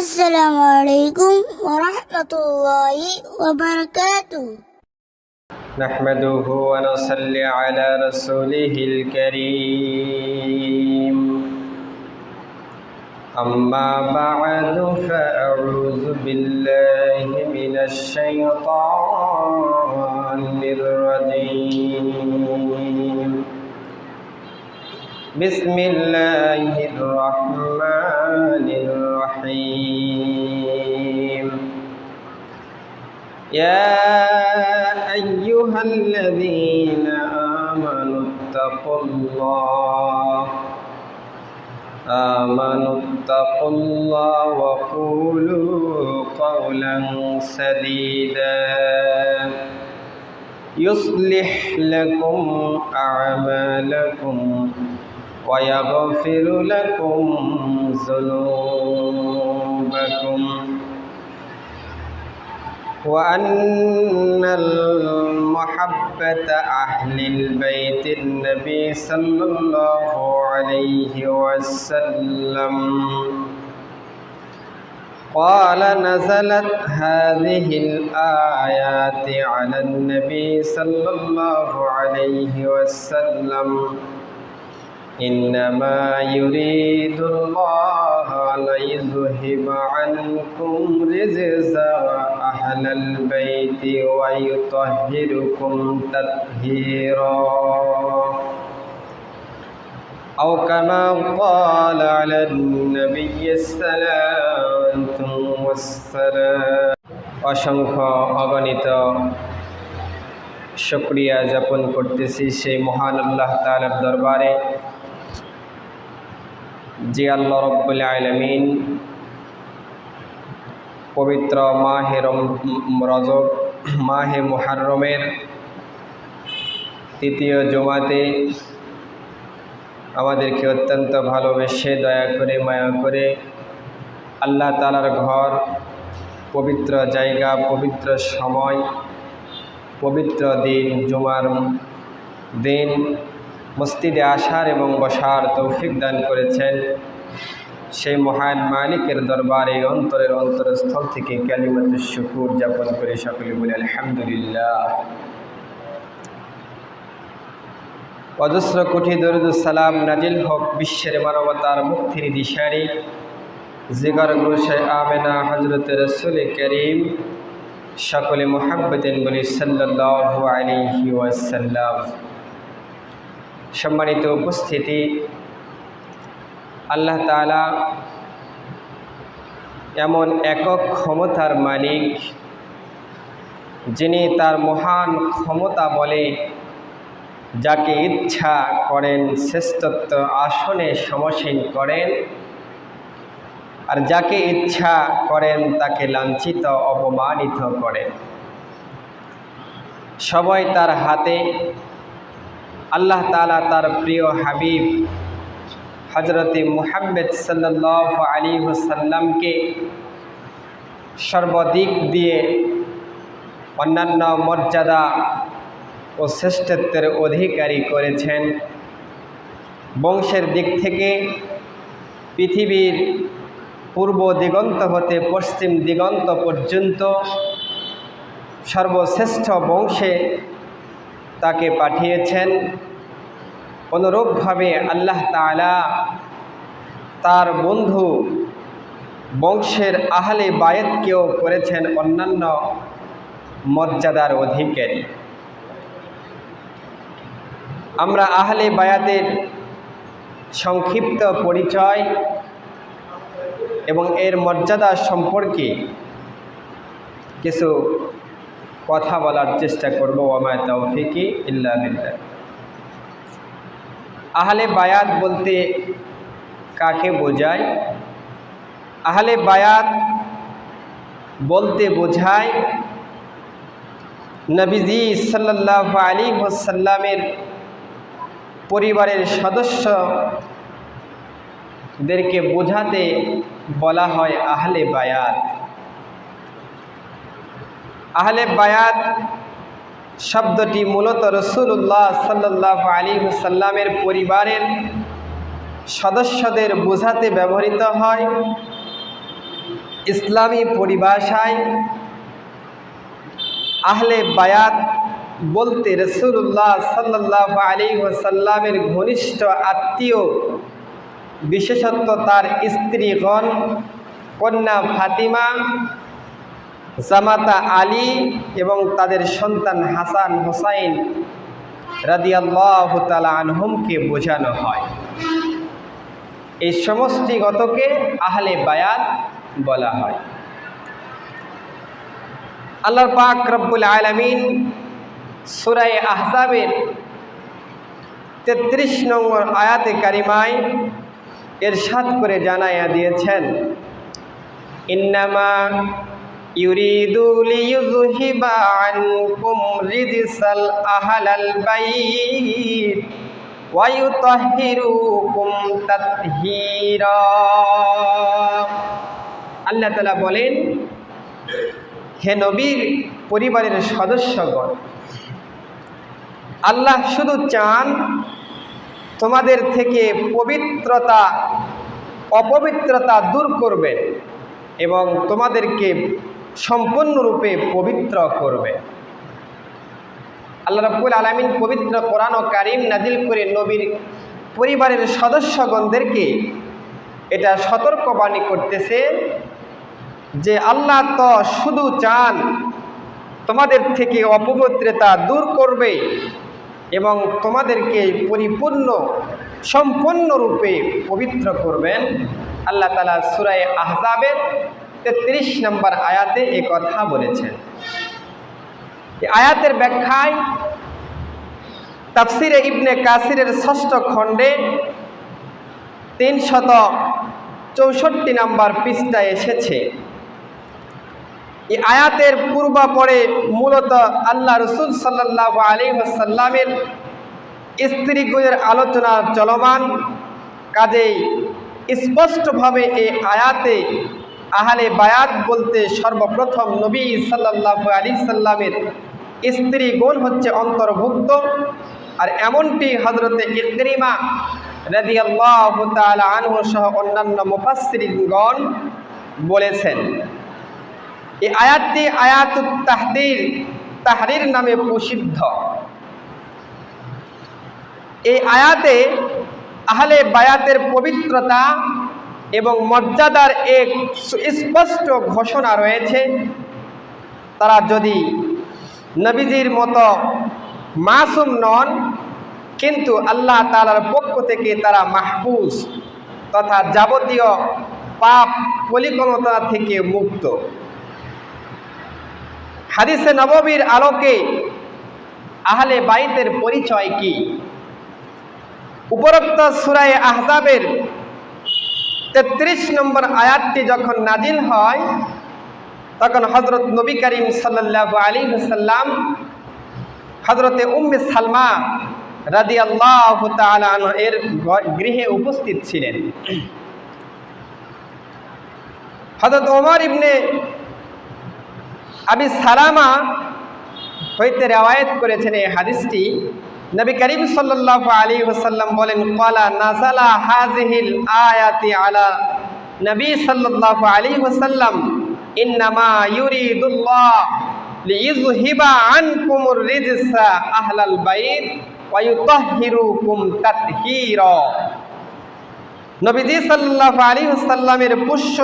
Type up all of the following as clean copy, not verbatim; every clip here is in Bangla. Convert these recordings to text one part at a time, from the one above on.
السلام عليكم ورحمة الله وبركاته. نحمده ونصلي على رسوله الكريم. أما بعد فأعوذ بالله من الشيطان الرجيم. بسم الله الرحمن الرحيم. يا أيها الذين آمنوا اتقوا الله وقولوا قولا سديدا يصلح لكم أعمالكم ويغفر لكم ذنوبكم وأن المحبة أهل البيت النبي صلى الله عليه وسلم قال نزلت هذه الآيات على النبي صلى الله عليه وسلم إنما يريد الله ليذهب عنكم رجز أهل البيت ويطهركم تطهيرا أو كما قال على النبي الصلاة والسلام. অসংখ্য অগণিত শুকরিয়া জ্ঞাপন করতেছি সেই মহান আল্লাহ তাআলার দরবারে, যে আল্লাহ রব্বুল আলামিন পবিত্র মাহে রজব মাহে মুহররমের তৃতীয় জুমাতে আমাদেরকে অত্যন্ত ভালোবেসে দয়া করে মায়া করে আল্লাহ তাআলার ঘর, পবিত্র জায়গা, পবিত্র সময়, পবিত্র দিন, জুমার দিন মসজিদে আসার এবং বসার তৌফিক দান করেছেন। সেই মহান মালিকের দরবারে অন্তরের অন্তরস্থল থেকে কালিমাতুশ শুকর জ্ঞাপন করে সকলে বলি আলহামদুলিল্লাহ। অজস্র কোটি দরুদ সালাম নাজিল হোক বিশ্বের মানবতার মুক্তির দিশারি জিগর গোশে আমেনা হযরত রাসূল করিম, সকলে মুহাব্বতেন বলি সাল্লাল্লাহু আলাইহি ওয়াসাল্লাম। সম্মানিত উপস্থিতি, আল্লাহ তাআলা এমন একক ক্ষমতার মালিক, যিনি তার মহান ক্ষমতা বলে যাকে ইচ্ছা করেন শ্রেষ্ঠত্ব আসনে সমসীন করেন, আর যাকে ইচ্ছা করেন তাকে লাঞ্ছিত অপমানিত করেন। সবাই তার হাতে। আল্লাহ তাআলা তার প্রিয় হাবিব হযরত মুহাম্মদ সাল্লাল্লাহু আলাইহি ওয়াসাল্লামকে সর্বদিক দিয়ে অন্যান্য মর্যাদা ও শ্রেষ্ঠত্বের অধিকারী করেছেন। বংশের দিক থেকে পৃথিবীর পূর্ব দিগন্ত হতে পশ্চিম দিগন্ত পর্যন্ত সর্বশ্রেষ্ঠ বংশে তাকে পাঠিয়েছেন। অনুরূপভাবে আল্লাহ তাআলা তার বন্ধু বংশের আহলে বায়েতকেও করেছেন অন্যান্য মর্যাদার অধিকারী। আমরা আহলে বায়াতের সংক্ষিপ্ত পরিচয় এবং এর মর্যাদা সম্পর্কে কিছু কথা বলার চেষ্টা করব। ওয়ামা তাওফিকি ইল্লা বিল্লাহ। আহলে বায়াত বলতে কাকে বোঝায়? আহলে বায়াত বলতে বোঝায় নবীজি সাল্লাল্লাহু আলাইহি ওয়াসাল্লামের পরিবারের সদস্যদেরকে বোঝাতে বলা হয় আহলে বায়াত। আহলে বায়াত শব্দটি মূলত রাসূলুল্লাহ সাল্লাল্লাহু আলাইহি ওয়াসাল্লামের পরিবারের সদস্যদের বোঝাতে ব্যবহৃত হয়। ইসলামী পরিভাষায় আহলে বায়াত বলতে রাসূলুল্লাহ সাল্লাল্লাহু আলাইহি ওয়াসাল্লামের ঘনিষ্ঠ আত্মীয়, বিশেষত তার স্ত্রীগণ, কন্যা ফাতিমা, জামাতা আলী এবং তাদের সন্তান হাসান হোসাইন রাদিয়াল্লাহু তাআলা আনহুমকে বোঝানো হয়। এই সমষ্টিগতকে আহলে বায়াত বলা হয়। আল্লাহ পাক রব্বুল আলামিন সূরা আহজাবের 33 নম্বর আয়াতে কারিমায় ইরশাদ করে জানাইয়া দিয়েছেন, ইন্নামা ইউরিদু লিইয়ুযহিবা আনকুম রিজসাল আহলাল বাইত ওয়া ইউতাহহিরুকুম তাতহীরা। আল্লাহ তাআলা বলেন, হে নবীর পরিবারের সদস্যগণ, আল্লাহ শুধু চান তোমাদের থেকে অপবিত্রতা দূর করবেন এবং তোমাদেরকে সম্পূর্ণরূপে পবিত্র করবে। আল্লাহ রাব্বুল আলামিন পবিত্র কোরআন ও কারীম নাজিল করে নবীর পরিবারের সদস্যগণদেরকে এটা সতর্কবাণী করতেছে যে আল্লাহ তো শুধু চান তোমাদের থেকে অপবিত্রতা দূর করবে এবং তোমাদেরকে সম্পূর্ণরূপে পবিত্র করবেন। আল্লাহ তাআলা সূরা আহজাবের 33 নম্বর আয়াতে এই কথা বলেছেন। এই আয়াতের ব্যাখ্যায় তাফসিরে ইবনে কাসিরের 6ষ্ঠ খণ্ডে 364 নম্বর পৃষ্ঠায় এসেছে। এই আয়াতের পূর্বাপরে মূলত আল্লাহ রাসূল সাল্লাল্লাহু আলাইহি ওয়াসাল্লামের স্ত্রীগণের আলোচনা চলমান, কাজেই স্পষ্টভাবে এই আয়াতে আহলে বায়াত বলতে সর্বপ্রথম নবী সাল্লাল্লাহু আলাইহি সাল্লামের স্ত্রীগণ হচ্ছে অন্তর্ভুক্ত। আর এমনটি হযরতে ইকরিমা রাদিয়াল্লাহু তাআলা আনহু সহ অন্যান্য মুফাসসিরিনগণ বলেছেন। এই আয়াতটি আয়াতুত তাহরির নামে প্রসিদ্ধ। এই আয়াতে আহলে বায়াতের পবিত্রতা এবং মর্যাদার এক সুস্পষ্ট ঘোষণা রয়েছে। তারা যদি নবীজির মতো মাসুম নন, কিন্তু আল্লাহ তাআলার পক্ষ থেকে তারা মাহফুজ তথা যাবতীয় পাপ পরিকল্পনা থেকে মুক্ত। হাদিসে নববীর আলোকে আহলে বাইতের পরিচয় কি? উপরোক্ত সূরা আহজাবের 33 নম্বর আয়াতটি যখন নাজিল হয়, তখন হযরত নবী করিম সাল্লাল্লাহু আলাইহি ওয়াসাল্লাম হযরতে উম্মে সালমা রাদিয়াল্লাহু তাআলা আনহা এর গৃহে উপস্থিত ছিলেন। হযরত ওমর ইবনে আবি সালামা হইতে রিওয়ায়াত করেছেন এই হাদিসটি। নবী করিম সাল্লাল্লাহু আলাইহি ওয়াসাল্লাম বলেন, ক্বালা নাযালা হাযিহিল আয়াতি আলা নবী সাল্লাল্লাহু আলাইহি ওয়াসাল্লাম, ইন্নামা ইউরিদুল্লাহ লিইযহিবা আনকুমুর রিজসা আহলাল বাইত ওয়া ইউতাহহিরুকুম তাতহীরা। নবীজি সাল্লাল্লাহু আলাইহি ওয়াসাল্লামের পুষ্য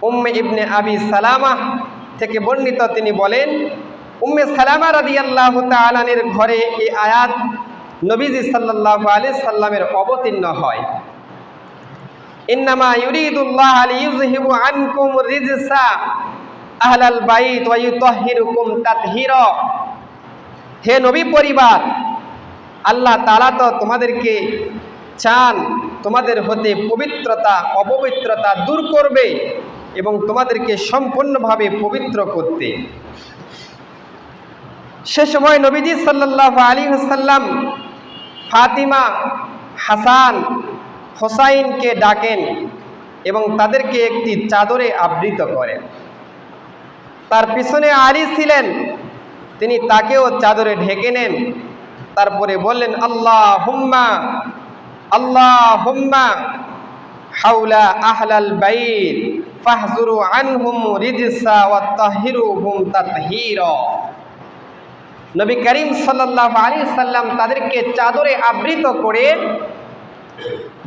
উম্মে ইবনে আবি সালামা থেকে বর্ণিত, তিনি বলেন, উম্মে সালামা রাদিয়াল্লাহু তাআলা আনহার ঘরে এই আয়াত নবীজি সাল্লাল্লাহু আলাইহি সাল্লামের অবতীর্ণ হয়। ইন্নামা ইউরিদুল্লাহ লিইযহিবা আনকুম রিজসা আহলাল বাইত ওয়া ইউতাহহিরুকুম তাতহীরা। হে নবী পরিবার, আল্লাহ তাআলা তো তোমাদেরকে চান তোমাদের হতে অপবিত্রতা দূর করবে এবং তোমাদেরকে সম্পূর্ণভাবে পবিত্র করতে। সে সময় নবীজি সাল্লাল্লাহু আলাইহি ওয়াসাল্লাম ফাতিমা, হাসান, হোসাইনকে ডাকেন এবং তাদেরকে একটি চাদরে আবৃত করেন। তার পিছনে আলী ছিলেন, তিনি তাকেও চাদরে ঢেকে নেন। তারপরে বললেন, আল্লাহুম্মা আল্লাহুম্মা হাওলা আহলাল বাইত ফাহজুরু আনহুম রিজসা ওয়াত্তাহিরুহুম তাতহীরা। নবী করিম সাল্লাল্লাহু আলাইহি সাল্লাম তাদেরকে চাদরে আবৃত করে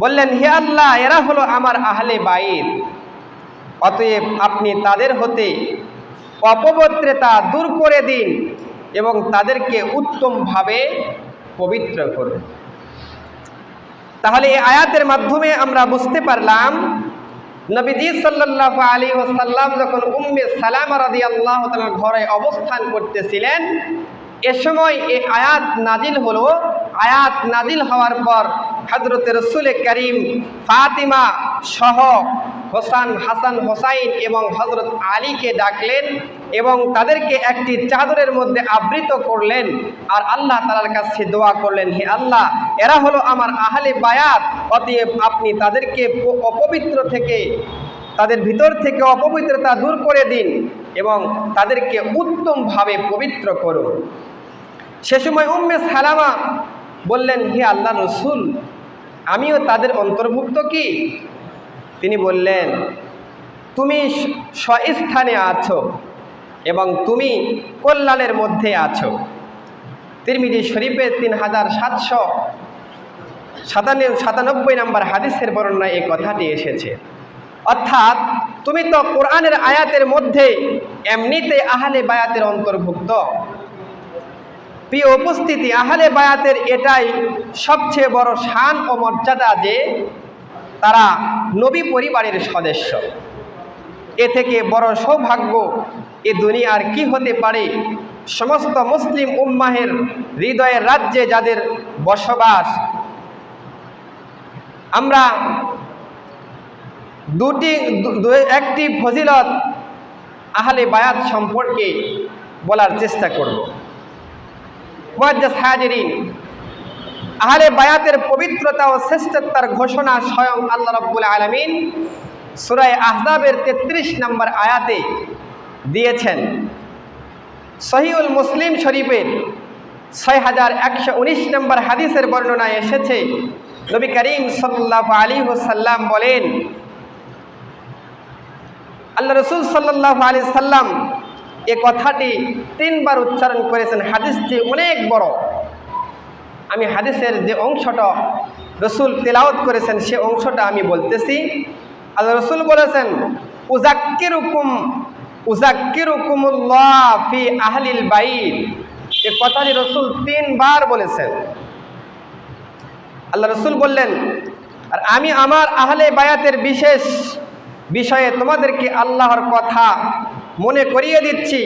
বললেন, হে আল্লাহ, এরা হলো আমার আহলে বাইত, অতএব আপনি তাদের হতে অপবিত্রতা দূর করে দিন এবং তাদেরকে উত্তমভাবে পবিত্র করুন। তাহলে এই আয়াতের মাধ্যমে আমরা বুঝতে পারলাম নবীজি সাল্লাল্লাহু আলাইহি ওয়াসাল্লাম যখন উম্মে সালামা রাদিয়াল্লাহু তাআলার ঘরে অবস্থান করতেছিলেন, এ সময় এই আয়াত নাজিল হলো। আয়াত নাজিল হওয়ার পর হযরত রাসূল করিম ফাতিমা সহ হাসান হোসাইন এবং হযরত আলীকে ডাকলেন এবং তাদেরকে একটি চাদরের মধ্যে আবৃত করলেন আর আল্লাহ তাআলার কাছে দোয়া করলেন, হে আল্লাহ, এরা হলো আমার আহলে বায়াত, অতএব আপনি তাদেরকে অপবিত্র থেকে, তাদের ভিতর থেকে অপবিত্রতা দূর করে দিন এবং তাদেরকে উত্তমভাবে পবিত্র করুন। সে সময় উম্মে সালামা বললেন, হে আল্লাহ রসুল, আমিও তাদের অন্তর্ভুক্ত কি? তিনি বললেন, তুমি স্বস্থানে আছো এবং তুমি কল্যাণের মধ্যে আছো। তিরমিজি শরীফের 3797 নম্বর হাদিসের বর্ণনায় এই কথাটি এসেছে। অর্থাৎ তুমি তো কোরআনের আয়াতের মধ্যে এমনিতে আহলে বায়াতের অন্তর্ভুক্ত। প্রিয় উপস্থিতি, আহলে বায়াতের এটাই সবচেয়ে বড় শান ও মর্যাদা যে তারা নবী পরিবারের সদস্য। এ থেকে বড় সৌভাগ্য এ দুনিয়ার কি হতে পারে? সমস্ত মুসলিম উম্মাহের হৃদয়ের রাজ্যে যাদের বসবাস, আমরা একটি ফজিলত আহলে বায়াত সম্পর্কে বলার চেষ্টা করব। মুআজ্জাজ হাজিরিন, আহলে বায়াতের পবিত্রতা ও শ্রেষ্ঠতার ঘোষণা স্বয়ং আল্লাহ রাব্বুল আলামিন সূরা আহজাবের 33 নম্বর আয়াতে দিয়েছেন। সহিহুল মুসলিম শরীফের 6119 নম্বর হাদিসের বর্ণনায় এসেছে, নবী করিম সাল্লাল্লাহু আলাইহি ওয়াসাল্লাম বলেন, আল্লাহ রাসূল সাল্লাল্লাহু আলাইহি সাল্লাম এ কথাটি 3 বার উচ্চারণ করেছেন। হাদিসটি অনেক বড়। আমি হাদিসের যে অংশটা রাসূল তেলাওয়াত করেছেন সে অংশটা আমি বলতেছি। আল্লাহ রাসূল বলেছেন, উযাক্কিরুকুমুল্লাহ ফি আহলিল বাইত। এ কথাটি রাসূল 3 বার বলেছেন। আল্লাহ রাসূল বললেন, আর আমি আমার আহলে বায়াতের বিশেষ বিষয়ে তোমাদেরকে আল্লাহর কথা মনে করিয়ে দিচ্ছি।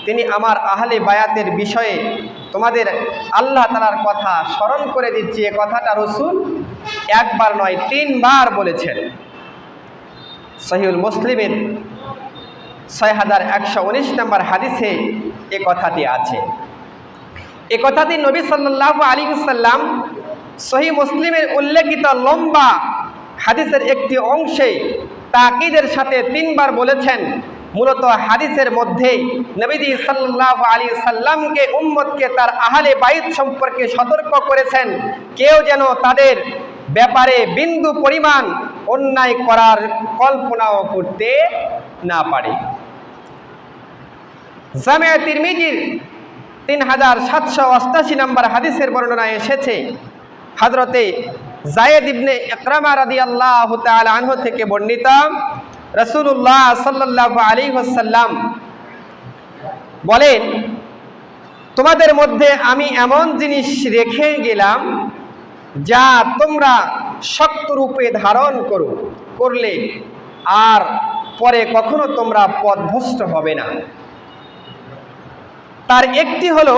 তিনি আমার আহলে বায়াতের বিষয়ে তোমাদের আল্লাহ তাআলার কথা স্মরণ করে দিচ্ছি। এ কথাটা রাসূল একবার নয় 3 বার বলেছেন। সহিহুল মুসলিমের 6119 নম্বর হাদিসে এ কথাটি আছে। এ কথাটি নবী সাল্লাল্লাহু আলাইহি ওয়াসাল্লাম সহিহ মুসলিমের উল্লেখিত লম্বা হাদিসের একটি অংশে তাকিদের সাথে 3 বার বলেছেন। মূলত হাদিসের মধ্যে নবীজি সাল্লাল্লাহু আলাইহি সাল্লামকে উম্মতকে তার আহলে বাইত সম্পর্কে সতর্ক করেছেন, কেউ যেন তাদের ব্যাপারে বিন্দু পরিমাণ অন্যায় করার কল্পনাও করতে না পারে। জামে তিরমিজির 3788 নম্বর হাদিসের বর্ণনায় এসেছে, হযরতে যায়েদ ইবনে ইকরামা রাদিয়াল্লাহু তাআলা আনহু থেকে বর্ণিত, রাসূলুল্লাহ সাল্লাল্লাহু আলাইহি ওয়াসাল্লাম বলেন, তোমাদের মধ্যে আমি এমন জিনিস রেখে গেলাম যা তোমরা শক্তরূপে ধারণ করলে আর পরে কখনো তোমরা পথভ্রষ্ট হবে না। তার একটি হলো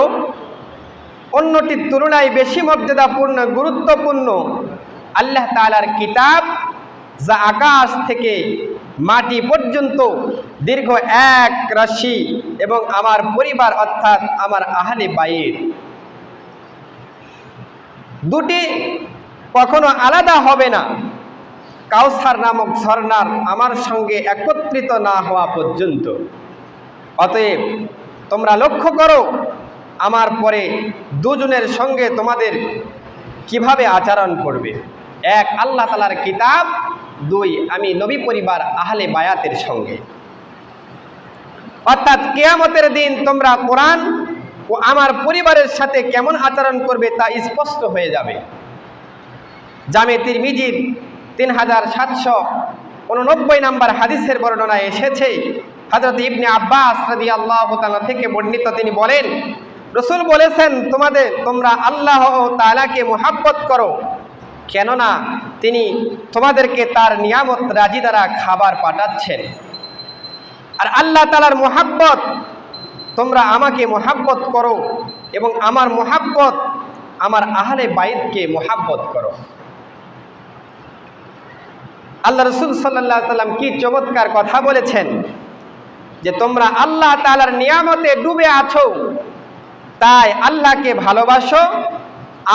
অন্যটির তুলনায় বেশি মর্যাদাপূর্ণ, গুরুত্বপূর্ণ আল্লাহ তাআলার কিতাব, যা আকাশ থেকে মাটি পর্যন্ত দীর্ঘ 1 রাশি এবং আমার পরিবার অর্থাৎ আমার আহলে বাইত। দুটি কখনো আলাদা হবে না কাউসার নামক ঝর্ণার আমার সঙ্গে একত্রিত না হওয়া পর্যন্ত। অতএব তোমরা লক্ষ্য করো আমার পরে দুজনের সঙ্গে তোমাদের কিভাবে আচরণ করবে। এক আল্লাহ তাআলার কিতাব 2 আমি নবী পরিবার আহলে বায়াতের সঙ্গে। অর্থাৎ কিয়ামতের দিন তোমরা কোরআন ও আমার পরিবারের সাথে কেমন আচরণ করবে তা স্পষ্ট হয়ে যাবে। জামে তিরমিজির 3789 নম্বর হাদিসের বর্ণনায় এসেছে, হযরত ইবনে আব্বাস রাদিয়াল্লাহু তাআলা থেকে বর্ণিত, তিনি বলেন, রাসূল বলেছেন, তোমরা আল্লাহ তাআলাকে মুহাব্বত করো, কেননা তিনি তোমাদেরকে তার নিয়ামত রাজি দ্বারা খাবার পাঠাচ্ছেন। আর আল্লাহ তাআলার মুহাব্বত, তোমরা আমাকে মুহাব্বত করো এবং আমার মুহাব্বত আমার আহলে বাইতকে মুহাব্বত করো। আল্লাহ রাসূল সাল্লাল্লাহু আলাইহি ওয়াসাল্লাম কি চমৎকার কথা বলেছেন যে তোমরা আল্লাহ তাআলার নিয়ামতে ডুবে আছো, তাই আল্লাহকে ভালোবাসো,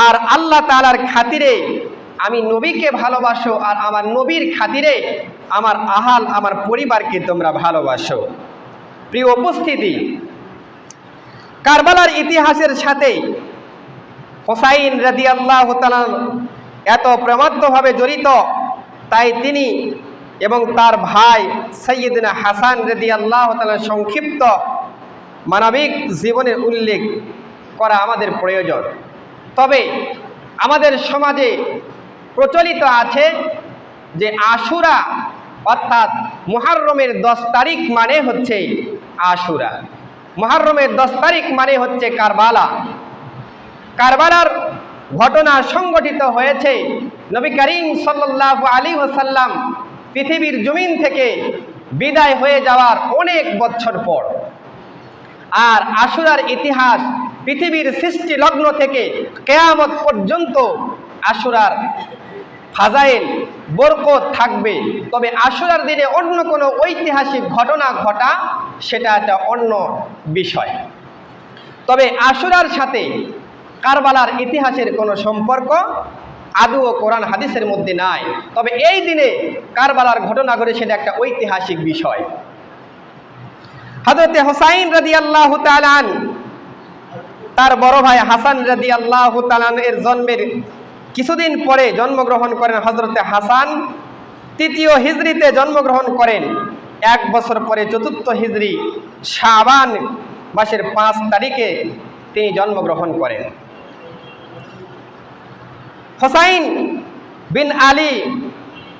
আর আল্লাহ তাআলার খাতিরে আমি নবীকে ভালোবাসো, আর আমার নবীর খাতিরে আমার আমার পরিবারকে তোমরা ভালোবাসো। প্রিয় উপস্থিতি, কারবালার ইতিহাসের সাথে হুসাইন রাদিয়াল্লাহু তাআলা এত প্রেমাত্মভাবে জড়িত, তাই তিনি এবং তার ভাই সাইয়্যিদনা হাসান রাদিয়াল্লাহু তাআলা সংক্ষিপ্ত মানবিক জীবনের উল্লেখ করা আমাদের প্রয়োজন। তবে আমাদের সমাজে প্রচলিত আছে যে আশুরা অর্থাৎ মুহররমের 10 তারিখ মানে হচ্ছে আশুরা, মুহররমের 10 তারিখ মানে হচ্ছে কারবালা। কারবালার ঘটনা সংঘটিত হয়েছে নবী করিম সাল্লাল্লাহু আলাইহি ওয়াসাল্লাম পৃথিবীর জমিন থেকে বিদায় হয়ে যাওয়ার অনেক বছর পর। আর আশুরার ইতিহাস পৃথিবীর সৃষ্টি লগ্ন থেকে কিয়ামত পর্যন্ত আশুরার ফাজাইল বরকত থাকবে। তবে আশুরার দিনে অন্য কোনো ঐতিহাসিক ঘটনা ঘটা সেটা একটা অন্য বিষয়। তবে আশুরার সাথে কারবালার ইতিহাসের কোনো সম্পর্ক আদৌ কোরআন হাদিসের মধ্যে নাই। তবে এই দিনে কারবালার ঘটনা ঘটে, সেটা একটা ঐতিহাসিক বিষয়। হযরত হুসাইন রাদিয়াল্লাহু তাআলা তার বড় ভাই হাসান রাদিয়াল্লাহু তাআলা এর জন্মের কিছুদিন পরে জন্মগ্রহণ করেন। হযরত হাসান 3য় হিজরিতে জন্মগ্রহণ করেন। 1 বছর পরে 4th হিজরি শাবান মাসের 5 তারিখে তিনি জন্মগ্রহণ করেন। হুসাইন বিন আলী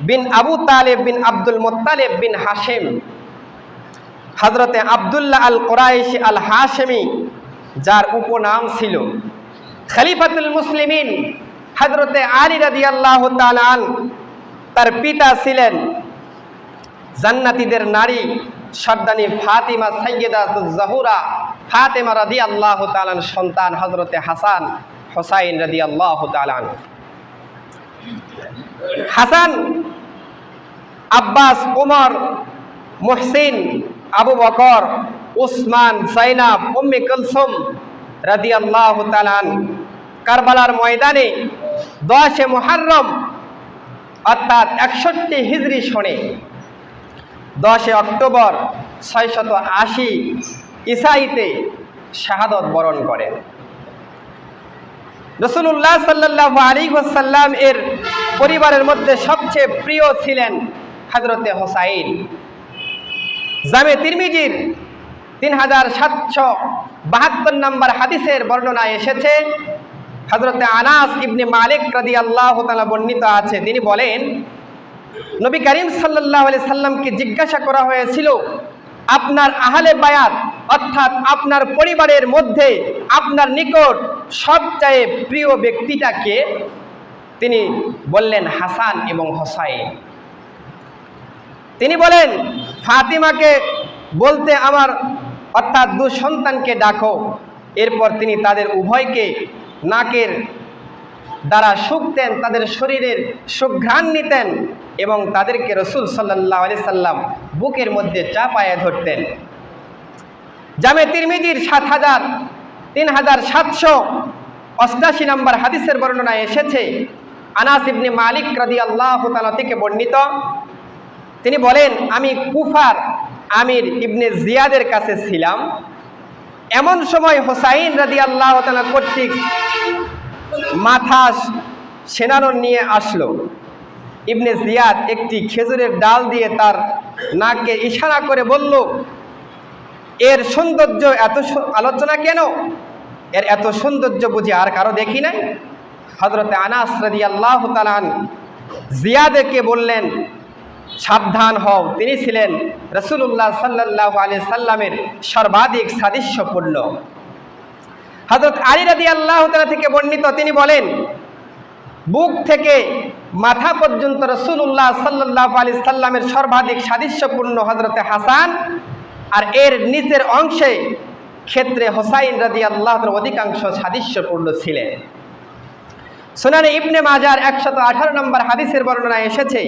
বিন আবু তালেব বিন আব্দুল মুত্তালিব বিন হাশেম, হযরতে আব্দুল্লাহ আল কুরাইশি আল হাশেমি, যার উপনাম ছিল খলিফাতুল মুসলিমিন হযরতে আলী রাদিয়াল্লাহু তাআলা আন। তার পিতা ছিলেন জান্নাতীদের নারী সর্দানি ফাতিমা সাইয়্যিদাতুজ জাহরা ফাতিমা রাদিয়াল্লাহু তাআলা সন্তান হযরতে হাসান হুসাইন রাদিয়াল্লাহু তাআলা। হাসান আব্বাস, ওমর, মুহসিন, আবু বকর, উসমান, জাইনাব, উম্মে কুলসুম রাদিয়াল্লাহু তাআলা কারবালার ময়দানে 10 মুহররম অর্থাৎ 61 হিজরি সনে 10 অক্টোবর 680 ঈসাইতে শাহাদত বরণ করেন। রাসূলুল্লাহ সাল্লাল্লাহু আলাইহি ওয়াসাল্লাম এর পরিবারের মধ্যে সবচেয়ে প্রিয় ছিলেন হযরতে হুসাইন। জামে তিরমিজির 3772 নম্বর হাদিসের বর্ণনায় এসেছে, হযরতে আনাস ইবনে মালিক রাদিয়াল্লাহু তাআলা বর্ণিত আছে, তিনি বলেন, নবী করিম সাল্লাল্লাহু আলাইহি সাল্লামকে জিজ্ঞাসা করা হয়েছিল, আপনার আহলে বায়াত অর্থাৎ আপনার পরিবারের মধ্যে আপনার নিকট সবচেয়ে প্রিয় ব্যক্তিটা কে? তিনি বললেন, হাসান এবং হুসাইন। তিনি বলেন, ফাতিমাকে বলতে আমার অর্থাৎ 2 সন্তানকে ডাকো। এরপর তিনি তাদের উভয়কে নাকের দ্বারা শুঁকতেন, তাদের শরীরের সুঘ্রাণ নিতেন এবং তাদেরকে রাসূল সাল্লাল্লাহু আলাইহি সাল্লাম বুকের মধ্যে চাপায়ে ধরতেন। জামে তিরমিজির 3788 নম্বর হাদিসের বর্ণনায় এসেছে, আনাস ইবনে মালিক রাদিয়াল্লাহু তাআলা থেকে বর্ণিত, তিনি বলেন, আমি কুফার আমির ইবনে জিয়াদের কাছে ছিলাম। এমন সময় হুসাইন রাদিয়াল্লাহু তাআলা কর্তৃক মাথা সেনানো নিয়ে আসলো। ইবনে জিয়াদ একটি খেজুরের ডাল দিয়ে তার নাককে ইশারা করে বলল, এর সৌন্দর্য এত আলোচনা কেন? এর এত সৌন্দর্য বুঝি আর কারো দেখি নাই? হযরতে আনাস রাদিয়াল্লাহু তাআলা জিয়াদকে বললেন, সাবধান হও, তিনি ছিলেন রাসূলুল্লাহ সাল্লাল্লাহু আলাইহি সাল্লামের সর্বাধিক সাদৃশ্যপূর্ণ। হযরত আলী রাদিয়াল্লাহু তাআলা থেকে বর্ণিত, তিনি বলেন, বুক থেকে মাথা পর্যন্ত রাসূলুল্লাহ সাল্লাল্লাহু আলাইহি সাল্লামের সর্বাধিক সাদৃশ্যপূর্ণ হযরতে হাসান, আর এর নিচের অংশে ক্ষেত্রে হোসাইন রাদিয়াল্লাহু তাআলা অধিকাংশ সাদৃশ্যপূর্ণ ছিলেন। সুনানে ইবনে মাজার 118 নম্বর হাদিসের বর্ণনা এসেছে,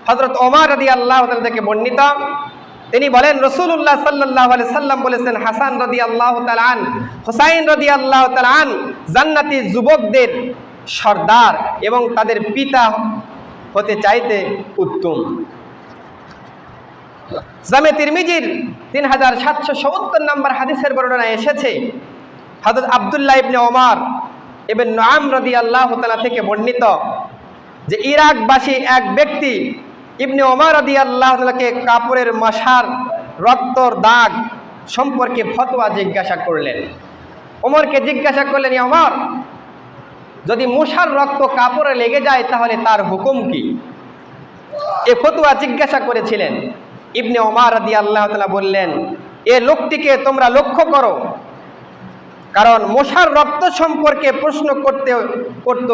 হযরত ওমর রাদিয়াল্লাহু তাআলা থেকে বর্ণিত, তিনি বলেন, রাসূলুল্লাহ সাল্লাল্লাহু আলাইহি সাল্লাম বলেছেন, হাসান রাদিয়াল্লাহু তাআলা আন, হুসাইন রাদিয়াল্লাহু তাআলা আন জান্নাতি যুবকদের সর্দার এবং তাদের পিতা হতে চাইতে উত্তম। জামে তিরমিজির 3770 নম্বর হাদিসের বর্ণনা এসেছে, হযরত আব্দুল্লাহ ইবনে ওমর ইবনে নুআম রাদিয়াল্লাহু তাআলা থেকে বর্ণিত, যে ইরাকবাসী এক ব্যক্তি ইবনে ওমর রাদিয়াল্লাহু তাআলাকে কাপড়ের মশার রক্তর দাগ সম্পর্কে ফতোয়া জিজ্ঞাসা করলেন। ওমরকে জিজ্ঞাসা করলেন, ইয়া ওমর, যদি মশার রক্ত কাপড়ে লেগে যায় তাহলে তার হুকুম কি? এ ফতোয়া জিজ্ঞাসা করেছিলেন। ইবনে ওমর রাদিয়াল্লাহু তাআলা বললেন, এ লোকটিকে তোমরা লক্ষ্য করো, কারণ মশার রক্ত সম্পর্কে প্রশ্ন করত,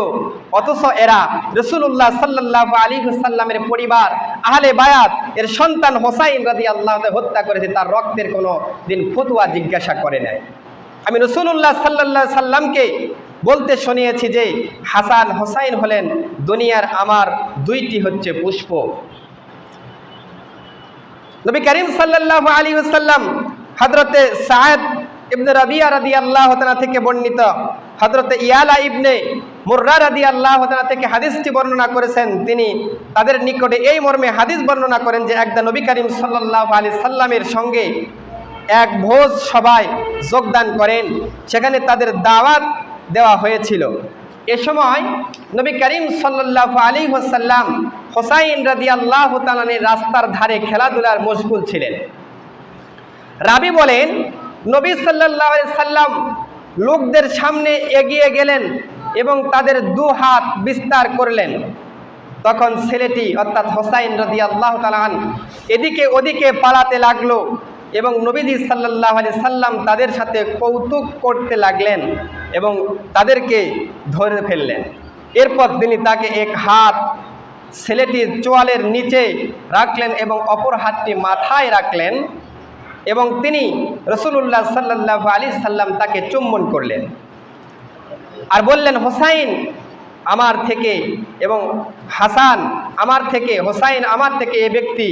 অথচ এরা রাসূলুল্লাহ সাল্লাল্লাহু আলাইহি ওয়াসাল্লামের পরিবার আহলে বায়াত এর সন্তান হোসাইন রাদিয়াল্লাহু তাআলা হত্যা করেছে, তার রক্তের কোনো দিন ফতোয়া জিজ্ঞাসা করে নাই। আমি রাসূলুল্লাহ সাল্লাল্লাহু আলাইহি সাল্লামকে বলতে শুনিয়েছি যে হাসান হোসাইন হলেন দুনিয়ার আমার দুইটি হচ্ছে পুষ্প। নবী করিম সাল্লাল্লাহু আলাইহি ওয়াসাল্লাম হযরতে সাদ ইবনে রাবিয়া রাদিয়াল্লাহু তাআলা থেকে বর্ণিত, হযরতে ইয়ালা ইবনে মুররা রাদিয়াল্লাহু তাআলা থেকে হাদিসটি বর্ণনা করেছেন। তিনি তাদের নিকটে এই মর্মে হাদিস বর্ণনা করেন যে একদা নবী করিম সাল্লাল্লাহু আলাইহি সাল্লামের সঙ্গে এক ভোজ সভায় যোগদান করেন, সেখানে তাদের দাওয়াত দেওয়া হয়েছিল। এ সময় নবী করিম সাল্লাল্লাহু আলাইহি ওয়াসাল্লাম হোসাইন রাদিয়াল্লাহু তাআলা রাস্তার ধারে খেলাধুলার মশগুল ছিলেন। রাবি বলেন, নবী সাল্লাল্লাহু আলাইহি সাল্লাম লোকদের সামনে এগিয়ে গেলেন এবং তাদের দু হাত বিস্তার করলেন। তখন ছেলেটি অর্থাৎ হোসাইন রাদিয়াল্লাহু তাআলা এদিকে ওদিকে পালাতে লাগলো এবং নবীজি সাল্লাল্লাহু আলাইহি সাল্লাম তাদের সাথে কৌতুক করতে লাগলেন এবং তাদেরকে ধরে ফেললেন। এরপর তিনি তাকে এক হাত ছেলেটির চোয়ালের নিচে রাখলেন এবং অপর হাতটি মাথায় রাখলেন এবং তিনি রাসূলুল্লাহ সাল্লাল্লাহু আলাইহি সাল্লাম তাকে চুম্বন করলেন আর বললেন, হোসাইন আমার থেকে এবং হাসান আমার থেকে, হোসাইন আমার থেকে এ ব্যক্তি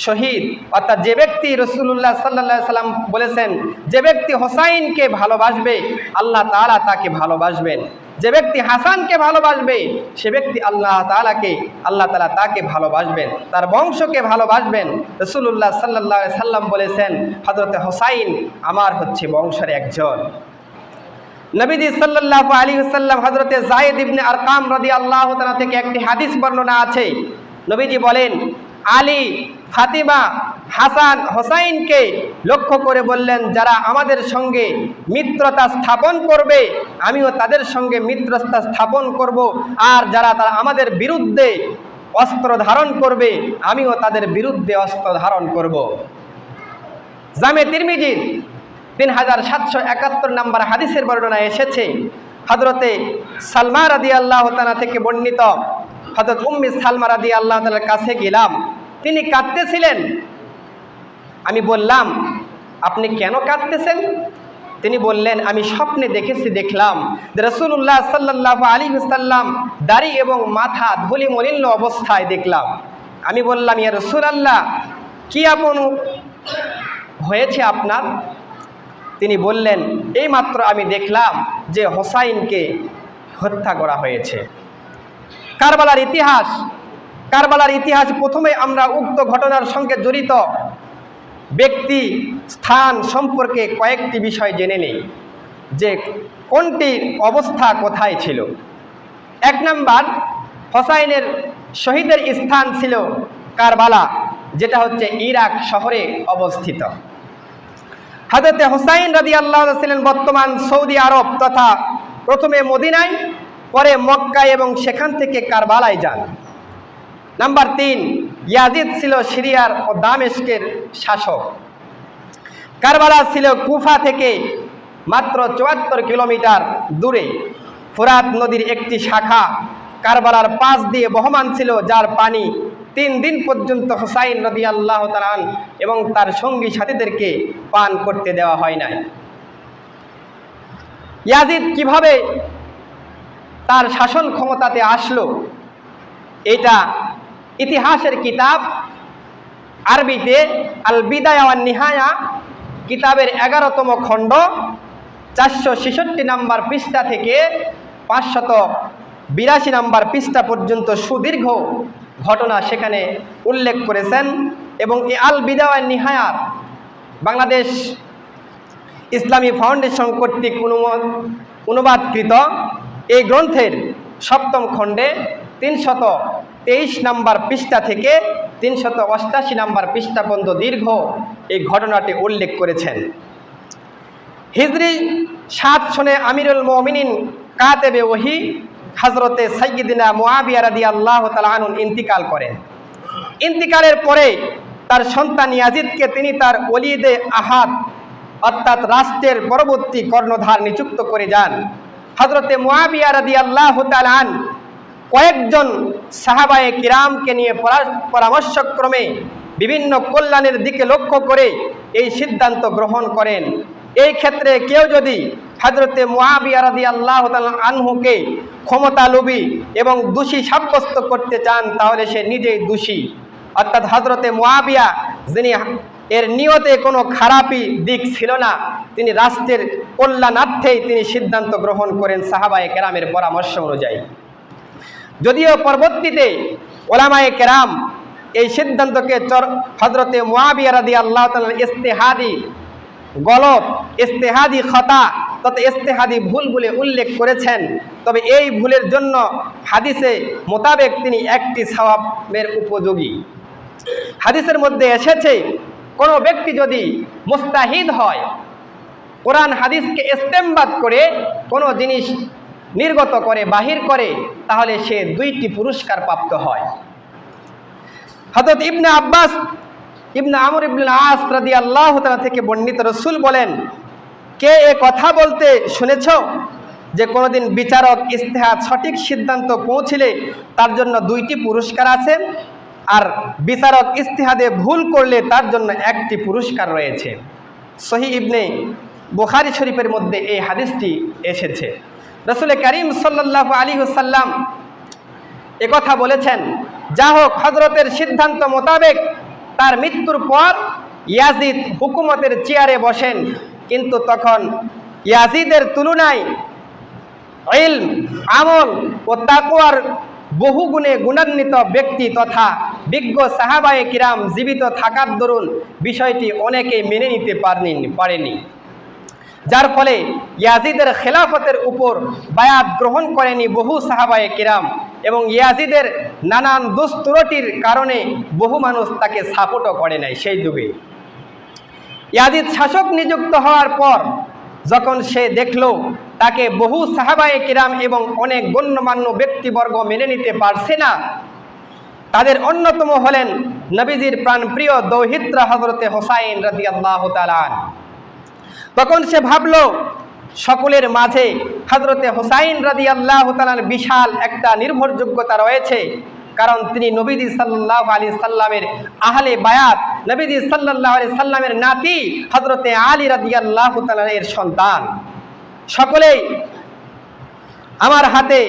শহীদ। অর্থাৎ যে ব্যক্তি রাসূলুল্লাহ সাল্লাল্লাহু আলাইহি সাল্লাম বলেছেন, যে ব্যক্তি হোসাইনকে ভালোবাসবে আল্লাহ তাআলা তাকে ভালোবাসবেন, যে ব্যক্তি হাসানকে ভালোবাসবে সে ব্যক্তি আল্লাহ তাআলা তাকে ভালোবাসবেন, তার বংশকে ভালোবাসবেন। রাসূলুল্লাহ সাল্লাল্লাহু আলাইহি সাল্লাম বলেছেন, হযরতে হোসাইন আমার হচ্ছে বংশের একজন। নবীজি সাল্লাল্লাহু আলাইহি ওয়াসাল্লাম হযরতে যায়েদ ইবনে আরকাম রাদিয়াল্লাহু তাআলা থেকে একটি হাদিস বর্ণনা আছে। নবীজি বলেন, আলী, ফাতিমা, হাসান, হোসাইনকে লক্ষ্য করে বললেন, যারা আমাদের সঙ্গে মিত্রতা স্থাপন করবে আমিও তাদের সঙ্গে মিত্রতা স্থাপন করব, আর যারা তারা আমাদের বিরুদ্ধে অস্ত্র ধারণ করবে আমিও তাদের বিরুদ্ধে অস্ত্র ধারণ করব। জামে তিরমিজির 3771 নম্বর হাদিসের বর্ণনা এসেছে, হযরতে সালমা রাদিয়াল্লাহু তাআলা থেকে বর্ণিত, হযরত উম্মে সালমা রাদিয়াল্লাহু তাআলার কাছে গেলাম, তিনি কাঁদতেছিলেন। আমি বললাম, আপনি কেন কাঁদতেছেন? তিনি বললেন, আমি স্বপ্নে দেখলাম যে রাসূলুল্লাহ সাল্লাল্লাহু আলাইহি ওয়াসাল্লাম দাড়ি এবং মাথা ধুলি মলিন অবস্থায় দেখলাম। আমি বললাম, ইয়া রাসূলুল্লাহ, কি আপন হয়েছে আপনার? তিনি বললেন, এইমাত্র আমি দেখলাম যে হোসাইনকে হত্যা করা হয়েছে। কারবালার ইতিহাস প্রথমে আমরা উক্ত ঘটনার সঙ্গে জড়িত ব্যক্তি, স্থান সম্পর্কে কয়েকটি বিষয় জেনে নেই যে কোনটির অবস্থা কোথায় ছিল। 1 নাম্বার, হোসাইনের শহীদের স্থান ছিল কারবালা, যেটা হচ্ছে ইরাক শহরে অবস্থিত। হযরতে হুসাইন রাদিয়াল্লাহু আনহু ছিলেন বর্তমান সৌদি আরব তথা প্রথমে মদিনায়, পরে মক্কা এবং সেখান থেকে কারবালায় যান। নাম্বার 3, ইয়াজিদ ছিল সিরিয়ার ও দামেস্কের শাসক। কারবালা ছিল কুফা থেকে মাত্র 74 কিলোমিটার দূরে। ফোরাত নদীর একটি শাখা কারবালার পাশ দিয়ে বহমান ছিল, যার পানি 3 দিন পর্যন্ত হুসাইন রাদিয়াল্লাহু তাআলা আনহু এবং তার সঙ্গী সাথীদেরকে পান করতে দেওয়া হয় নাই। ইয়াজিদ কিভাবে তার শাসন ক্ষমতাতে আসলো, এটা ইতিহাসের কিতাব আরবিতে আল বিদায়া ওয়ান নিহায়া কিতাবের 11তম খণ্ড 466 নম্বর পৃষ্ঠা থেকে 582 নম্বর পৃষ্ঠা পর্যন্ত সুদীর্ঘ ঘটনা সেখানে উল্লেখ করেছেন। এবং এই আল বিদায়া ওয়ান নিহায়ার বাংলাদেশ ইসলামী ফাউন্ডেশন কর্তৃক অনুবাদকৃত এই গ্রন্থের 7ম খণ্ডে 323 নম্বর পৃষ্ঠা থেকে 388 নম্বর পৃষ্ঠা পর্যন্ত দীর্ঘ এই ঘটনাটি উল্লেখ করেছেন। হিজরি 7 সনে আমিরুল মুমিনিন কাতেবে ওহী হযরতে সাইয়্যিদিনা মুআবিয়া রাদিয়াল্লাহু তাআলা আনহু ইন্তিকাল করেন। ইন্তিকালের পরে তার সন্তান ইয়াজিদকে তিনি তার ওলিদে আহাদ অর্থাৎ রাষ্ট্রের পরবর্তী কর্ণধার নিযুক্ত করে যান। হযরতে মুআবিয়া রাদিয়াল্লাহু তাআলা আনহু কয়েকজন সাহাবায়ে কিরামকে নিয়ে পরামর্শক্রমে বিভিন্ন কল্যাণের দিকে লক্ষ্য করে এই সিদ্ধান্ত গ্রহণ করেন। এই ক্ষেত্রে কেউ যদি হযরতে মুআবিয়া রাদিয়াল্লাহু তাআলা আনহুকে ক্ষমতালোভী এবং দোষী সাব্যস্ত করতে চান, তাহলে সে নিজেই দোষী। অর্থাৎ হযরতে মুআবিয়া, যিনি এর নিয়তে কোনো খারাপই দিক ছিল না, তিনি রাষ্ট্রের কল্যাণার্থেই তিনি সিদ্ধান্ত গ্রহণ করেন সাহাবায়ে কেরামের পরামর্শ অনুযায়ী। যদিও পরবর্তীতে ওলামায়ে কেরাম এই সিদ্ধান্তকে হযরতে মুআবিয়া রাদিয়াল্লাহু তাআলা ইজতিহাদি গলত, ইজতিহাদি খতা তথা ইজতিহাদি ভুল বলে উল্লেখ করেছেন। তবে এই ভুলের জন্য হাদিসে মোতাবেক তিনি একটি সওয়াবের উপযোগী। হাদিসের মধ্যে এসেছে, কোনো ব্যক্তি যদি মুস্তাহিদ হয়, কোরআন হাদিসকে ইস্তেমবাদ করে কোনো জিনিস নির্গত করে, বাহির করে, তাহলে সে 2টি পুরস্কার প্রাপ্ত হয়। হযরত ইবনে আব্বাস ইবনে আমর ইবনে আস রাদিয়াল্লাহু তাআলা থেকে বর্ণিত, রাসূল বলেন, কে এ কথা বলতে শুনেছ যে কোনোদিন বিচারক ইজতিহাদ সঠিক সিদ্ধান্ত পৌঁছলে তার জন্য 2টি পুরস্কার আছে, আর বিচারক ইজতিহাদে ভুল করলে তার জন্য 1টি পুরস্কার রয়েছে। সহিহ ইবনে বুখারী শরীফের মধ্যে এই হাদিসটি এসেছে। রাসূল করিম সাল্লাল্লাহু আলাইহি ওয়াসাল্লাম একথা বলেছেন। যা হোক, হযরতের সিদ্ধান্ত মোতাবেক তার মৃত্যুর পর ইয়াজিদ হুকুমতের চেয়ারে বসেন, কিন্তু তখন ইয়াজিদের তুলনায় ইলম, আমল ও তাকওয়ার বহু গুণে গুণান্বিত ব্যক্তি তথা বিজ্ঞ সাহাবায়ে কিরাম জীবিত থাকার দরুন বিষয়টি অনেকেই মেনে নিতে পারেনি, যার ফলে ইয়াজিদের খেলাফতের উপর বায়াত গ্রহণ করেনি বহু সাহাবায়ে কিরাম, এবং ইয়াজিদের নানান দুস্তুরটির কারণে বহু মানুষ তাকে সাপোর্টও করে নাই। সেই যুগে ইয়াজিদ শাসক নিযুক্ত হওয়ার পর যখন সে দেখল তাকে বহু সাহাবায়ে কিরাম এবং অনেক গণ্যমান্য ব্যক্তিবর্গ মেনে নিতে পারছে না, তাদের অন্যতম হলেন নবীজির প্রাণপ্রিয় দৌহিত্র হযরতে হুসাইন রাদিয়াল্লাহু তাআলা আনহু। তখন সে ভাবল, সকলের মাঝে হযরতে হুসাইন রাদিয়াল্লাহু তাআলার বিশাল একটা নির্ভরযোগ্যতা রয়েছে, কারণ তিনি নবীজি সাল্লাল্লাহু আলাইহি সাল্লামের আহলে বায়াত, নবীজি সাল্লাল্লাহু আলাইহি সাল্লামের নাতি হযরতে আলী রাদিয়াল্লাহু তাআলা এর সন্তান। সকলেই আমার হাতে,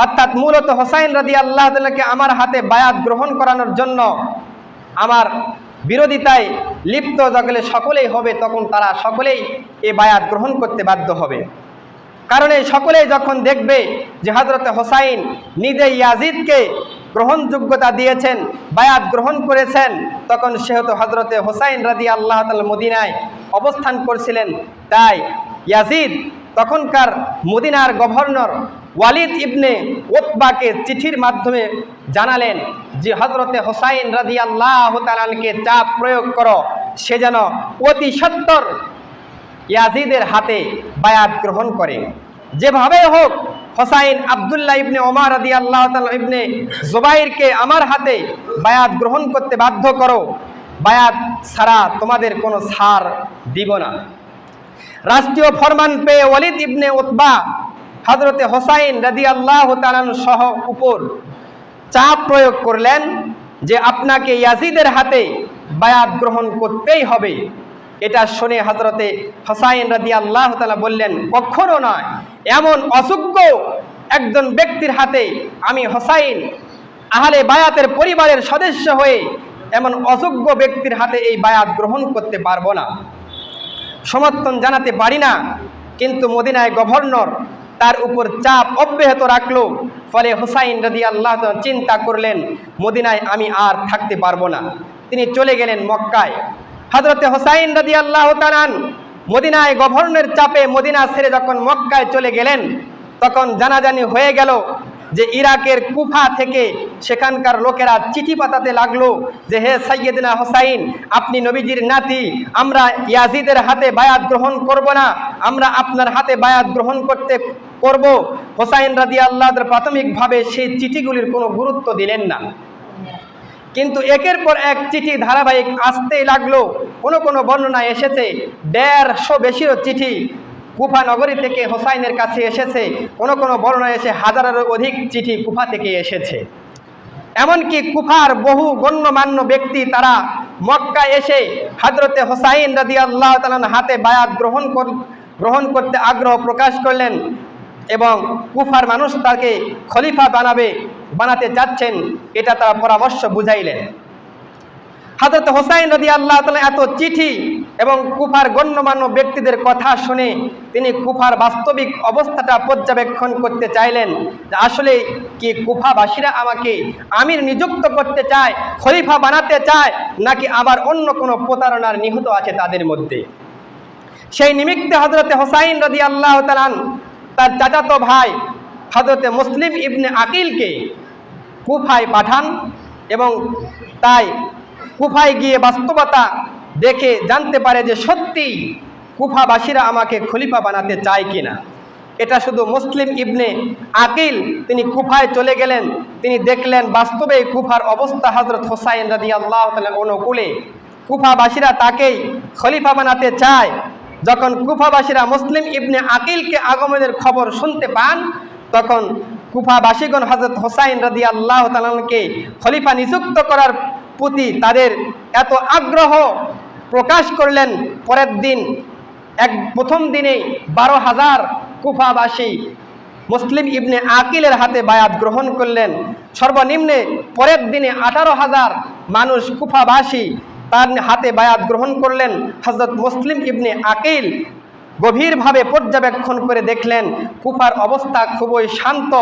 অর্থাৎ মূলত হুসাইন রাদিয়াল্লাহু তাআলাকে আমার হাতে বায়াত গ্রহণ করানোর জন্য আমার বিরোধিতায় লিপ্ত যখন সকলেই হবে, তখন তারা সকলেই এই বায়াত গ্রহণ করতে বাধ্য হবে। কারণ এই সকলেই যখন দেখবে যে হযরতে হুসাইন নিজে ইয়াজিদকে গ্রহণযোগ্যতা দিয়েছেন, বায়াত গ্রহণ করেছেন, তখন সেহেতু হযরতে হুসাইন রাদিয়াল্লাহু তাআলা মদিনায় অবস্থান করছিলেন। তাই ইয়াজিদ তখনকার মদিনার গভর্নর ওয়ালিদ ইবনে উতবাকে চিঠির মাধ্যমে জানালেন যে হযরতে হুসাইন রাদিয়াল্লাহু তাআলাকে চাপ প্রয়োগ করো, সে যেন অতি সত্বর ইয়াজিদের হাতে বায়াত গ্রহণ করে। যেভাবে হোক হুসাইন আব্দুল্লাহ ইবনে ওমর রাদিয়াল্লাহু তাআলা ইবনে জুবাইরকে আমার হাতে বায়াত গ্রহণ করতে বাধ্য করো, বায়াত ছাড়া তোমাদের কোনো ছাড় দিব না। রাষ্ট্রীয় ফরমান পেয়ে ওয়ালিদ ইবনে উতবা হযরতে হুসাইন রাদিয়াল্লাহু তাআলা সহ উপর চাপ প্রয়োগ করলেন যে আপনাকে ইয়াজিদের হাতে বায়াত গ্রহণ করতেই হবে। এটা শুনে হযরতে হুসাইন রাদিয়াল্লাহু তাআলা বললেন, কখনো নয়, এমন অযোগ্য একজন ব্যক্তির হাতে আমি হুসাইন আহলে বায়াতের পরিবারের সদস্য হয়ে এমন অযোগ্য ব্যক্তির হাতে এই বায়াত গ্রহণ করতে পারবো না, সমর্থন জানাতে পারি না। কিন্তু মদিনায় গভর্নর তার উপর চাপ অব্যাহত রাখলো, ফলে হুসাইন রাদিয়াল্লাহু তাআলা চিন্তা করলেন মদিনায় আমি আর থাকতে পারবো না। তিনি চলে গেলেন মক্কায়। হযরতে হুসাইন রাদিয়াল্লাহু তাআলা মদিনায় গভর্নরের চাপে মদিনা ছেড়ে যখন মক্কায় চলে গেলেন, তখন জানাজানি হয়ে গেল যে ইরাকের কুফা থেকে সেখানকার লোকেরা চিঠি পাঠাতে লাগলো যে হে সাইয়েদনা হুসাইন, আপনি নবীজির নাতি, আমরা ইয়াজিদের হাতে বায়াত গ্রহণ করব না, আমরা আপনার হাতে বায়াত গ্রহণ করব। হুসাইন রাদিয়াল্লাহু তাআলা প্রাথমিকভাবে সেই চিঠিগুলির কোনো গুরুত্ব দিলেন না, কিন্তু একের পর এক চিঠি ধারাবাহিক আসতেই লাগলো। কোনো বর্ণনায় এসেছে 150 বেশিরও চিঠি কুফা নগরী থেকে হুসাইনের কাছে এসেছে, কোনো বর্ণনায় এসে 1000-এরও অধিক চিঠি কুফা থেকে এসেছে। এমনকি কুফার বহু গণ্যমান্য ব্যক্তি তারা মক্কা এসে হযরতে হুসাইন রাদিয়াল্লাহু তাআলার হাতে বায়াত গ্রহণ করতে আগ্রহ প্রকাশ করলেন এবং কুফার মানুষ তাকে খলিফা বানাতে চাচ্ছেন, এটা তারা পরামর্শ বুঝাইলেন। হযরত হুসাইন রাদিয়াল্লাহু তাআলা এত চিঠি এবং কুফার গণ্যমান্য ব্যক্তিদের কথা শুনে তিনি কুফার বাস্তবিক অবস্থাটা পর্যবেক্ষণ করতে চাইলেন যে আসলে কি কুফাবাসীরা আমাকে আমির নিযুক্ত করতে চায়, খলিফা বানাতে চায়, নাকি আবার অন্য কোনো প্রতারণার নিহত আছে তাদের মধ্যে। সেই নিমিত্তে হযরতে হুসাইন রাদিয়াল্লাহু তাআলা তার চাচাতো ভাই হযরতে মুসলিম ইবনে আকিলকে কুফায় পাঠান এবং তাই কুফায় গিয়ে বাস্তবতা দেখে জানতে পারে যে সত্যি কুফাবাসীরা আমাকে খলিফা বানাতে চায় কিনা। এটা শুধু মুসলিম ইবনে আকিল তিনি কুফায় চলে গেলেন, তিনি দেখলেন বাস্তবে কুফার অবস্থা হযরত হুসাইন রাদিয়াল্লাহু তাআলা অনুকূলে, কুফাবাসীরা তাকেই খলিফা বানাতে চায়। যখন কুফাবাসীরা মুসলিম ইবনে আকিলকে আগমনের খবর শুনতে পান, তখন কুফাবাসীগণ হযরত হুসাইন রাদিয়াল্লাহু তাআলাকে খলিফা নিযুক্ত করার প্রতি তাদের এত আগ্রহ প্রকাশ করলেন। পরের দিন প্রথম দিনে 12,000 কুফাবাসী মুসলিম ইবনে আকিলের হাতে বায়াত গ্রহণ করলেন। সর্বনিম্নে পরের দিনে 18,000 মানুষ কুফাবাসী তার হাতে বায়াত গ্রহণ করলেন। হযরত মুসলিম ইবনে আকিল গভীরভাবে পর্যবেক্ষণ করে দেখলেন কুফার অবস্থা খুবই শান্ত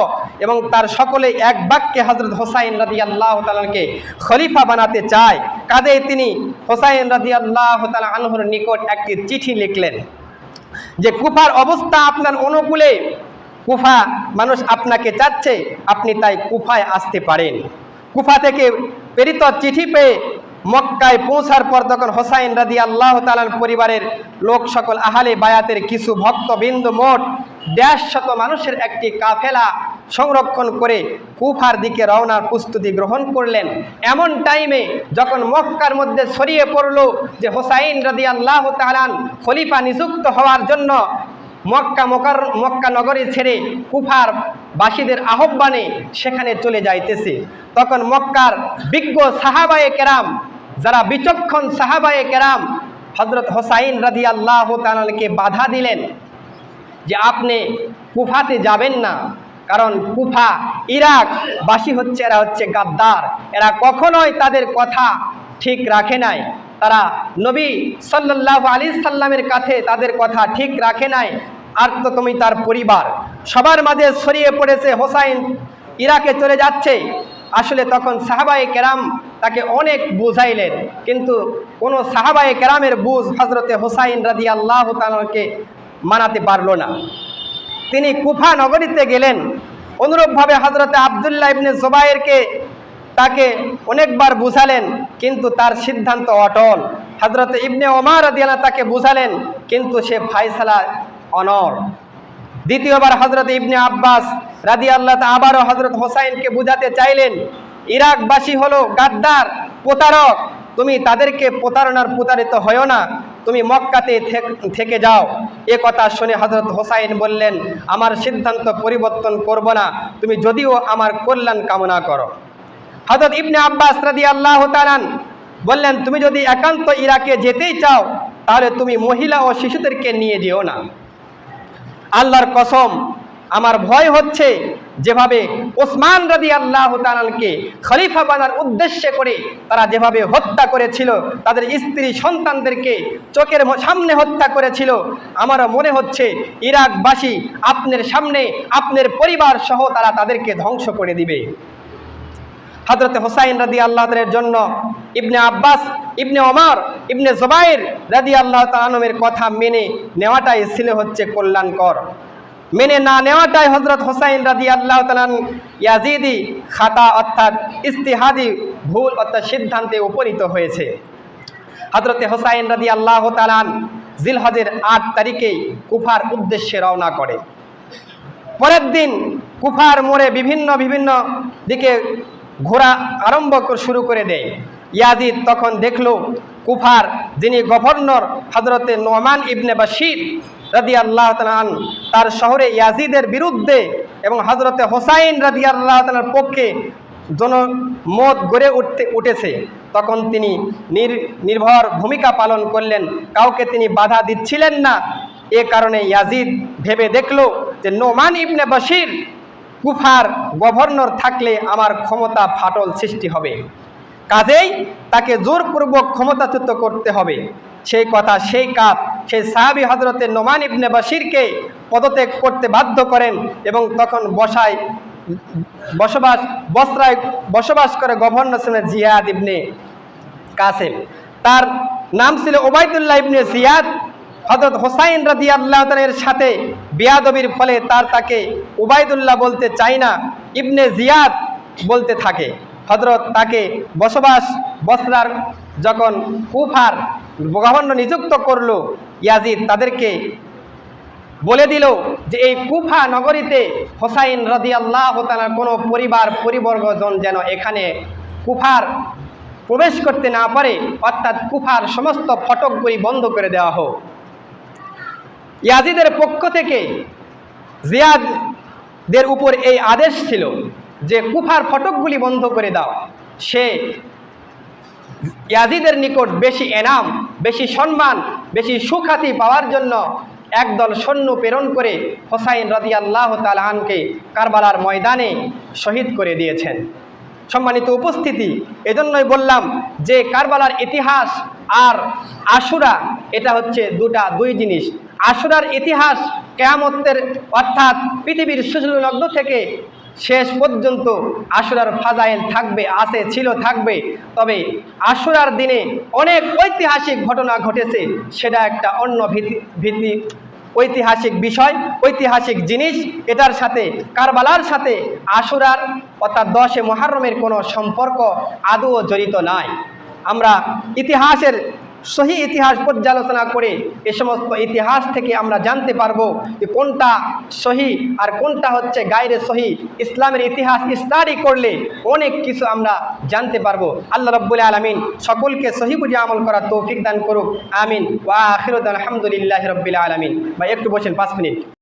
এবং তার সকলে এক বাক্যে হযরত হুসাইন রাদিয়াল্লাহু তাআলাকে খলিফা বানাতে চায়। কাজেই তিনি হুসাইন রাদিয়াল্লাহু তাআলা আনহুর নিকট একটি চিঠি লিখলেন যে কুফার অবস্থা আপনার অনুকূলে, কুফা মানুষ আপনাকে চাচ্ছে, আপনি তাই কুফায় আসতে পারেন। কুফা থেকে প্রেরিত চিঠি পেয়ে মক্কায় পৌঁছার পর তখন হুসাইন রাদিয়াল্লাহু তাআলার পরিবারের লোক সকল আহলে বায়াতের কিছু ভক্তবৃন্দ মোট 150 মানুষের একটি কাফেলা সংরক্ষণ করে কুফার দিকে রওনার প্রস্তুতি গ্রহণ করলেন। এমন টাইমে যখন মক্কার মধ্যে ছড়িয়ে পড়ল যে হুসাইন রাদিয়াল্লাহু তাআলা খলিফা নিযুক্ত হওয়ার জন্য মক্কা নগরী ছেড়ে কুফার বাসীদের আহ্বানে সেখানে চলে যাইতেছে, তখন মক্কার বিজ্ঞ সাহাবায়ে কেরাম, যারা বিচক্ষণ সাহাবায়ে কেরাম হযরত হুসাইন রাদিয়াল্লাহু তাআলাকে বাধা দিলেন যে আপনি কুফাতে যাবেন না, কারণ কুফা ইরাক বাসী হচ্ছে, এরা হচ্ছে গাদ্দার, এরা কখনোই তাদের কথা ঠিক রাখে নাই, তারা নবী সাল্লাল্লাহু আলাইহি সাল্লামের কাছে তাদের কথা ঠিক রাখে নাই। আর তো তুমি তার পরিবার সবার মাঝে ছড়িয়ে পড়েছে হুসাইন ইরাকে চলে যাচ্ছে। আসলে তখন সাহাবায়ে কেরাম তাকে অনেক বুঝাইলেন, কিন্তু কোনো সাহাবায়ে কেরামের বুঝ হযরতে হুসাইন রাদিয়াল্লাহু তাআলাকে মানাতে পারল না। তিনি কুফা নগরীতে গেলেন। অনুরূপভাবে হযরতে আব্দুল্লাহ ইবনে জুবাইরকে তাকে অনেকবার বুঝালেন, কিন্তু তার সিদ্ধান্ত অটল। হযরতে ইবনে ওমর রাদিয়াল্লাহু তাকে বুঝালেন, কিন্তু সে ফায়সালা অনড়। দ্বিতীয়বার হযরত ইবনে আব্বাস রাদিয়াল্লাহু তাআলা আবারও হযরত হোসাইনকে বুঝাতে চাইলেন, ইরাকবাসী হলো গাদ্দার, প্রতারক, তুমি তাদেরকে প্রতারিত হয়ো না, তুমি মক্কাতে থেকে যাও। এ কথা শুনে হযরত হোসাইন বললেন, আমার সিদ্ধান্ত পরিবর্তন করব না, তুমি যদিও আমার কল্যাণ কামনা করো। হযরত ইবনে আব্বাস রাদিয়াল্লাহু তাআলা বললেন, তুমি যদি একান্ত ইরাকে যেতেই চাও তাহলে তুমি মহিলা ও শিশুদেরকে নিয়ে যেও না। আল্লাহর কসম, আমার ভয় হচ্ছে যেভাবে ওসমান রাদিয়াল্লাহু তাআলাকে খলিফা বানার উদ্দেশ্যে করে তারা যেভাবে হত্যা করেছিল, তাদের স্ত্রী সন্তানদেরকে চোখের সামনে হত্যা করেছিল, আমারও মনে হচ্ছে ইরাকবাসী আপনার সামনে আপনার পরিবার সহ তারা তাদেরকে ধ্বংস করে দিবে। হযরত হোসাইন রাদিয়াল্লাহু তাআলার জন্য ইবনে আব্বাস, ইবনে ওমর, ইবনে জুবাইর রাদিয়াল্লাহু তাআলা আনহুর কথা মেনে নেওয়াটাই ছিল হচ্ছে কল্যাণকর। মেনে না নেওয়াটাই হযরত হোসাইন রাদিয়াল্লাহু তাআলা ইয়াজিদি খাতা অর্থাৎ ইজতিহাদি ভুল অর্থাৎ সিদ্ধান্তে উপনীত হয়েছে। হযরত হোসাইন রাদিয়াল্লাহু তাআলা জিলহজের ৮ তারিখে কুফার উদ্দেশ্যে রওনা করে। পরের দিন কুফার মোড়ে বিভিন্ন দিকে ঘোরা আরম্ভ শুরু করে দেয়। ইয়াজিদ তখন দেখল কুফার যিনি গভর্নর হযরতে নোমান ইবনে বাশির রাদিয়াল্লাহু তাআলা তার শহরে ইয়াজিদের বিরুদ্ধে এবং হযরতে হোসাইন রাদিয়াল্লাহু তাআলার পক্ষে জনমত গড়ে উঠেছে। তখন তিনি নির্ভর ভূমিকা পালন করলেন, কাউকে তিনি বাধা দিচ্ছিলেন না। এ কারণে ইয়াজিদ ভেবে দেখল যে নোমান ইবনে বাশির কুফার গভর্নর থাকলে আমার ক্ষমতা ফাটল সৃষ্টি হবে, কাজেই তাকে জোরপূর্বক ক্ষমতাচ্যুত করতে হবে। সেই কথা সেই কাজ সেই সাহাবী হযরতে নোমান ইবনে বাশিরকে পদত্যাগ করতে বাধ্য করেন এবং তখন বসরায় বসবাস করে গভর্নর ছিলেন জিয়াদ ইবনে কাসেম। তার নাম ছিল ওবায়দুল্লাহ ইবনে জিয়াদ। হযরত হোসাইন রাদিয়াল্লাহু তাআলা এর সাথে বেয়াদবির ফলে তাকে ওবায়দুল্লাহ বলতে চায় না, ইবনে জিয়াদ বলতে থাকে। হযরত তাকে বসরার যখন কুফার গভর্নর নিযুক্ত করলো, ইয়াজিদ তাদেরকে বলে দিল যে এই কুফা নগরীতে হোসাইন রাদিয়াল্লাহু তাআলার কোনো পরিবর্গজন যেন এখানে কুফার প্রবেশ করতে না পারে, অর্থাৎ কুফার সমস্ত ফটকগুলি বন্ধ করে দেওয়া হোক। ইয়াজিদের পক্ষ থেকে জিয়াদের উপর এই আদেশ ছিল যে কুফার ফটকগুলি বন্ধ করে দাও। সে ইয়াজিদের নিকট বেশি এনাম, বেশি সম্মান, বেশি সুখ্যাতি পাওয়ার জন্য একদল সৈন্য প্রেরণ করে হোসাইন রাদিয়াল্লাহু তাআলা আনহুকে কারবালার ময়দানে শহীদ করে দিয়েছেন। সম্মানিত উপস্থিতি, এজন্যই বললাম যে কারবালার ইতিহাস আর আশুরা এটা হচ্ছে দুই জিনিস। আশুরার ইতিহাস কিয়ামতের অর্থাৎ পৃথিবীর সূর্য লগ্ন থেকে শেষ পর্যন্ত আশুরার ফাজাইল থাকবে, থাকবে। তবে আশুরার দিনে অনেক ঐতিহাসিক ঘটনা ঘটেছে, সেটা একটা অন্য ভিত্তি ঐতিহাসিক বিষয়, ঐতিহাসিক জিনিস। এটার সাথে কারবালার সাথে আশুরার অর্থাৎ 10 মুহররমের কোনো সম্পর্ক আদৌ জড়িত নাই। আমরা সহি ইতিহাস পর্যালোচনা করে এ সমস্ত ইতিহাস থেকে আমরা জানতে পারবো যে কোনটা সহি আর কোনটা হচ্ছে গায়রে সহি। ইসলামের ইতিহাস স্টাডি করলে অনেক কিছু আমরা জানতে পারবো। আল্লাহ রাব্বুল আলামিন সকলকে সহি বুঝে আমল করার তৌফিক দান করুক, আমিন। ওয়া আখিরু দাওয়ানা আলহামদুলিল্লাহি রাব্বিল আলামিন। ভাই একটু বসেন 5 মিনিট।